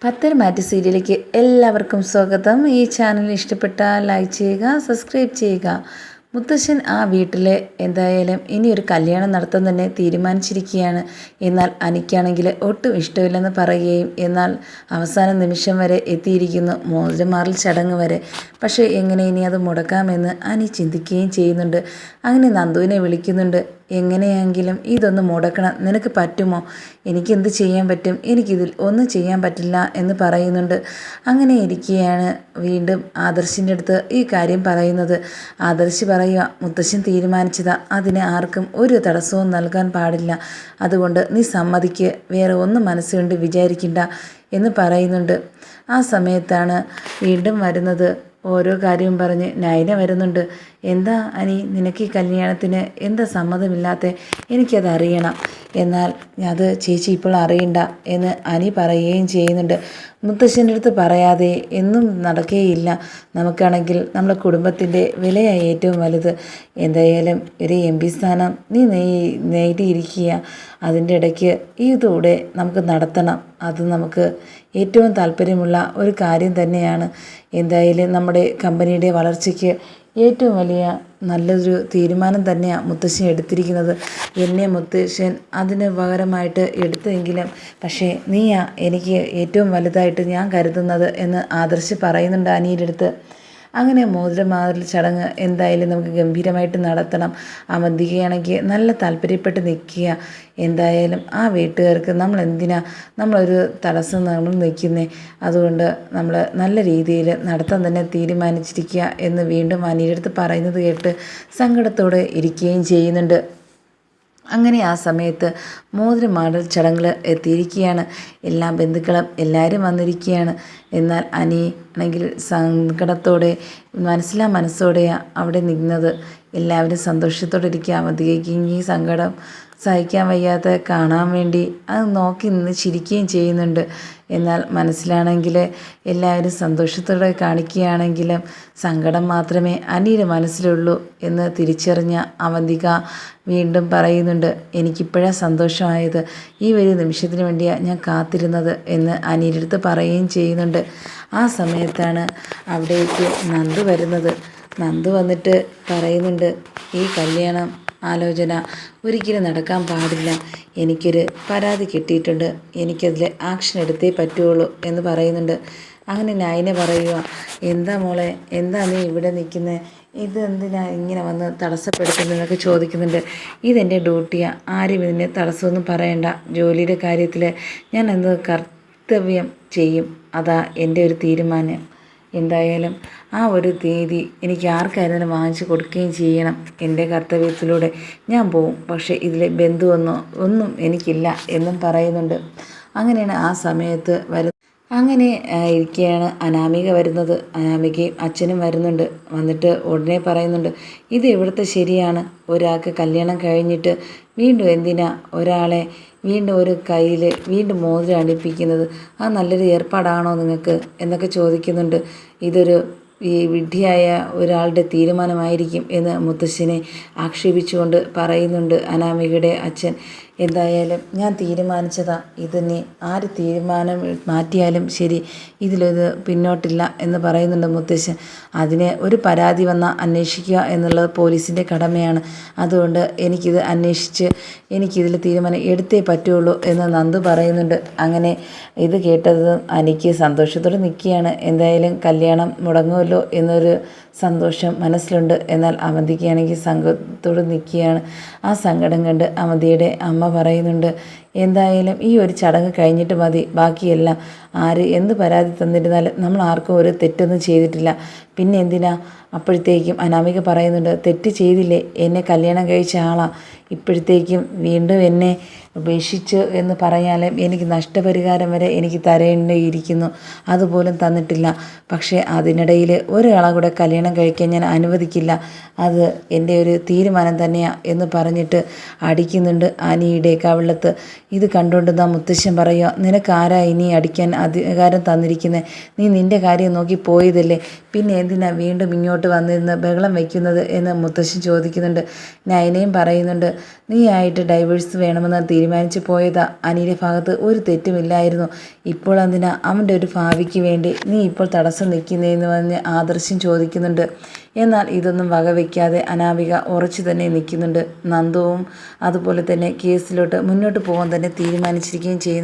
പത്തരമാറ്റ് സീരിയലിലേക്ക് എല്ലാവർക്കും സ്വാഗതം. ഈ ചാനൽ ഇഷ്ടപ്പെട്ടാൽ ലൈക്ക് ചെയ്യുക, സബ്സ്ക്രൈബ് ചെയ്യുക. മുത്തശ്ശൻ ആ വീട്ടിൽ എന്തായാലും ഇനിയൊരു കല്യാണം നടത്താൻ തന്നെ തീരുമാനിച്ചിരിക്കുകയാണ്. എന്നാൽ അനിക്കാണെങ്കിൽ ഒട്ടും ഇഷ്ടമില്ലെന്ന് പറയുകയും എന്നാൽ അവസാന നിമിഷം വരെ എത്തിയിരിക്കുന്നു, മോതിരമാറൽ ചടങ്ങ് വരെ. പക്ഷേ എങ്ങനെ ഇനി അത് മുടക്കാമെന്ന് അനി ചിന്തിക്കുകയും ചെയ്യുന്നുണ്ട്. അങ്ങനെ നന്ദുവിനെ വിളിക്കുന്നുണ്ട്. എങ്ങനെയെങ്കിലും ഇതൊന്ന് മുടക്കണം, നിനക്ക് പറ്റുമോ? എനിക്കെന്ത് ചെയ്യാൻ പറ്റും? എനിക്കിതിൽ ഒന്നും ചെയ്യാൻ പറ്റില്ല എന്ന് പറയുന്നുണ്ട്. അങ്ങനെ ഇരിക്കുകയാണ് വീണ്ടും ആദർശിൻ്റെ അടുത്ത് ഈ കാര്യം പറയുന്നത്. ആദർശ് പറയുക, മുത്തശ്ശൻ തീരുമാനിച്ചതാ, അതിന് ആർക്കും ഒരു തടസ്സവും നൽകാൻ പാടില്ല. അതുകൊണ്ട് നീ സമ്മതിക്ക്, വേറെ ഒന്നും മനസ്സുകൊണ്ട് വിചാരിക്കണ്ട എന്ന് പറയുന്നുണ്ട്. ആ സമയത്താണ് വീണ്ടും വരുന്നത്. ഓരോ കാര്യവും പറഞ്ഞ് നയന വരുന്നുണ്ട്. എന്താ അനി, നിനക്ക് ഈ കല്യാണത്തിന് എന്താ സമ്മതമില്ലാത്ത? എനിക്കതറിയണം. എന്നാൽ അത് ചേച്ചി ഇപ്പോൾ അറിയണ്ട എന്ന് അനി പറയുകയും ചെയ്യുന്നുണ്ട്. മുത്തശ്ശൻ്റെ അടുത്ത് പറയാതെ എന്നും നടക്കുകയില്ല. നമുക്കാണെങ്കിൽ നമ്മുടെ കുടുംബത്തിൻ്റെ വിലയായി ഏറ്റവും വലുത്. എന്തായാലും ഒരു MP സ്ഥാനം നീ നേടിയിരിക്കുക. അതിൻ്റെ ഇടയ്ക്ക് ഇതൂടെ നമുക്ക് നടത്തണം. അത് നമുക്ക് ഏറ്റവും താല്പര്യമുള്ള ഒരു കാര്യം തന്നെയാണ്. എന്തായാലും നമ്മുടെ കമ്പനിയുടെ വളർച്ചയ്ക്ക് ഏറ്റവും വലിയ നല്ലൊരു തീരുമാനം തന്നെയാണ് മുത്തശ്ശൻ എടുത്തിരിക്കുന്നത്. എന്നെ മുത്തശ്ശൻ അതിന് പകരമായിട്ട് എടുത്തെങ്കിലും പക്ഷേ നീയാ എനിക്ക് ഏറ്റവും വലുതായിട്ട് ഞാൻ കരുതുന്നത് എന്ന് ആദർശ് പറയുന്നുണ്ട് അനിയുടെ അടുത്ത്. അങ്ങനെ മോതിരമാറൽ ചടങ്ങ് എന്തായാലും നമുക്ക് ഗംഭീരമായിട്ട് നടത്തണം. അവന്തികയാണെങ്കിൽ നല്ല താല്പര്യപ്പെട്ട് നിൽക്കുക. എന്തായാലും ആ വീട്ടുകാർക്ക് നമ്മളൊരു തടസ്സം നമ്മൾ നിൽക്കുന്നേ, അതുകൊണ്ട് നമ്മൾ നല്ല രീതിയിൽ നടത്താൻ തന്നെ തീരുമാനിച്ചിരിക്കുക എന്ന് വീണ്ടും അനിയുടെ അടുത്ത് പറയുന്നത് കേട്ട് സങ്കടത്തോടെ ഇരിക്കുകയും ചെയ്യുന്നുണ്ട്. അങ്ങനെ ആ സമയത്ത് മോതിരമാറൽ ചടങ്ങിൽ എത്തിയിരിക്കുകയാണ്. എല്ലാ ബന്ധുക്കളും എല്ലാവരും വന്നിരിക്കുകയാണ്. എന്നാൽ അനി ആണെങ്കിൽ സങ്കടത്തോടെ മനസ്സോടെയാണ് അവിടെ നിന്നത്. എല്ലാവരും സന്തോഷത്തോടെ ഇരിക്കുക. അവധിക്ക് ഈ സങ്കടം സഹിക്കാൻ വയ്യാതെ കാണാൻ വേണ്ടി അത് നോക്കി നിന്ന് ചിരിക്കുകയും ചെയ്യുന്നുണ്ട്. എന്നാൽ മനസ്സിലാണെങ്കിൽ എല്ലാവരും സന്തോഷത്തോടെ കാണിക്കുകയാണെങ്കിലും സങ്കടം മാത്രമേ അനിയുടെ മനസ്സിലുള്ളൂ എന്ന് തിരിച്ചറിഞ്ഞ അവന്തിക വീണ്ടും പറയുന്നുണ്ട്. എനിക്കിപ്പോഴാണ് സന്തോഷമായത്, ഈ ഒരു നിമിഷത്തിന് വേണ്ടിയാണ് ഞാൻ കാത്തിരുന്നത് എന്ന് അനിയുടെ അടുത്ത് പറയുകയും ചെയ്യുന്നുണ്ട്. ആ സമയത്താണ് അവിടേക്ക് നന്ദു വരുന്നത്. നന്ദു വന്നിട്ട് പറയുന്നുണ്ട്, ഈ കല്യാണം ആലോചന ഒരിക്കലും നടക്കാൻ പാടില്ല. എനിക്കൊരു പരാതി കിട്ടിയിട്ടുണ്ട്, എനിക്കതിൽ ആക്ഷൻ എടുത്തേ പറ്റുള്ളൂ എന്ന് പറയുന്നുണ്ട്. അങ്ങനെ നയന പറയുക, എന്താ മോളെ, എന്താ നീ ഇവിടെ നിൽക്കുന്നത്? ഇതെന്തിനാ ഇങ്ങനെ വന്ന് തടസ്സപ്പെടുത്തുന്നതെന്നൊക്കെ ചോദിക്കുന്നുണ്ട്. ഇതെൻ്റെ ഡ്യൂട്ടിയാണ്, ആരും ഇതിന് തടസ്സമൊന്നും പറയണ്ട. ജോലിയുടെ കാര്യത്തിൽ ഞാൻ എന്ത് കർത്തവ്യം ചെയ്യും, അതാ എൻ്റെ ഒരു തീരുമാനം. എന്തായാലും ആ ഒരു തീയതി എനിക്ക് ആർക്കായിരുന്നാലും വാങ്ങിച്ചു കൊടുക്കുകയും ചെയ്യണം. എൻ്റെ കർത്തവ്യത്തിലൂടെ ഞാൻ പോവും. പക്ഷേ ഇതിൽ ഒന്നും എനിക്കില്ല എന്നും പറയുന്നുണ്ട്. അങ്ങനെയാണ് ആ സമയത്ത് അങ്ങനെ ഇരിക്കുകയാണ് അനാമിക വരുന്നത്. അനാമികയും അച്ഛനും വരുന്നുണ്ട്. വന്നിട്ട് ഉടനെ പറയുന്നുണ്ട്, ഇത് ഇവിടുത്തെ ശരിയാണ്. ഒരാൾക്ക് കല്യാണം കഴിഞ്ഞിട്ട് വീണ്ടും എന്തിനാ ഒരാളെ വീണ്ടും ഒരു കയ്യിൽ വീണ്ടും മോതിരം അണിപ്പിക്കുന്നത്? അത് നല്ലൊരു ഏർപ്പാടാണോ നിങ്ങൾക്ക് എന്നൊക്കെ ചോദിക്കുന്നുണ്ട്. ഇതൊരു വിഡ്ഢിയായ ഒരാളുടെ തീരുമാനമായിരിക്കും എന്ന് മുത്തശ്ശനെ ആക്ഷേപിച്ചുകൊണ്ട് പറയുന്നുണ്ട് അനാമികയുടെ അച്ഛൻ. എന്തായാലും ഞാൻ തീരുമാനിച്ചതാ, ഇതിനെ ആര് തീരുമാനം മാറ്റിയാലും ശരി, ഇതിലൊരു പിന്നോട്ടില്ല എന്ന് പറയുന്നുണ്ട് മുത്തശ്ശൻ. അതിന് ഒരു പരാതി വന്നാൽ അന്വേഷിക്കുക എന്നുള്ളത് പോലീസിൻ്റെ കടമയാണ്. അതുകൊണ്ട് എനിക്കിത് അന്വേഷിച്ച് എനിക്കിതിൽ തീരുമാനം എടുത്തേ പറ്റുള്ളൂ എന്ന് നന്ദു പറയുന്നുണ്ട്. അങ്ങനെ ഇത് കേട്ടത് എനിക്ക് സന്തോഷത്തോടെ നിൽക്കുകയാണ്. എന്തായാലും കല്യാണം മുടങ്ങുമല്ലോ എന്നൊരു സന്തോഷം മനസ്സിലുണ്ട്. എന്നാൽ അവന്തിക്കാണെങ്കിൽ സങ്കടത്തോട് നിൽക്കുകയാണ്. ആ സങ്കടം കണ്ട് അവന്തിയുടെ അമ്മ പറയുന്നുണ്ട്, എന്തായാലും ഈ ഒരു ചടങ്ങ് കഴിഞ്ഞിട്ട് മതി, ബാക്കിയെല്ലാം ആര് എന്ത് പരാതി തന്നിരുന്നാലും നമ്മൾ ആർക്കും ഒരു തെറ്റൊന്നും ചെയ്തിട്ടില്ല, പിന്നെ എന്തിനാ? അപ്പോഴത്തേക്കും അനാമിക പറയുന്നുണ്ട്, തെറ്റ് ചെയ്തില്ലേ, എന്നെ കല്യാണം കഴിച്ച ആളാ, ഇപ്പോഴത്തേക്കും വീണ്ടും എന്നെ ഉപേക്ഷിച്ചു എന്ന് പറഞ്ഞാലും എനിക്ക് നഷ്ടപരിഹാരം വരെ എനിക്ക് തരേണ്ടിയിരിക്കുന്നു, അതുപോലും തന്നിട്ടില്ല. പക്ഷേ അതിനിടയിൽ ഒരാളെ കൂടെ കല്യാണം കഴിക്കാൻ ഞാൻ അനുവദിക്കില്ല, അത് എൻ്റെ ഒരു തീരുമാനം തന്നെയാണ് എന്ന് പറഞ്ഞിട്ട് അടിക്കുന്നുണ്ട് അനിയുടെ കവിളത്ത്. ഇത് കണ്ടുകൊണ്ട് മുത്തശ്ശൻ പറയുക, നിനക്കാരാ ഇനി അടിക്കാൻ അധികാരം തന്നിരിക്കുന്നത്? നീ നിൻ്റെ കാര്യം നോക്കി പോയതല്ലേ, പിന്നെ എന്തിനാ വീണ്ടും ഇങ്ങോട്ട് വന്നിരുന്ന് ബഹളം വയ്ക്കുന്നത് എന്ന് മുത്തശ്ശൻ ചോദിക്കുന്നുണ്ട്. നയനയും പറയുന്നുണ്ട്, നീ ആയിട്ട് ഡൈവേഴ്സ് വേണമെന്ന് തീരുമാനിച്ചു പോയതാ. അനിയുടെ ഭാഗത്ത് ഒരു തെറ്റുമില്ലായിരുന്നു. ഇപ്പോൾ എന്തിനാ അവൻ്റെ ഒരു ഭാവിക്ക് വേണ്ടി നീ ഇപ്പോൾ തടസ്സം നിൽക്കുന്നതെന്ന് പറഞ്ഞ് ആദർശം ചോദിക്കുന്നുണ്ട്. എന്നാൽ ഇതൊന്നും വകവയ്ക്കാതെ അനാമിക ഉറച്ചു തന്നെ നിൽക്കുന്നുണ്ട്. നന്ദുവും അതുപോലെ തന്നെ കേസിലോട്ട് മുന്നോട്ട് പോകാൻ തന്നെ തീരുമാനിച്ചിരിക്കുകയും ചെയ്യുന്നു.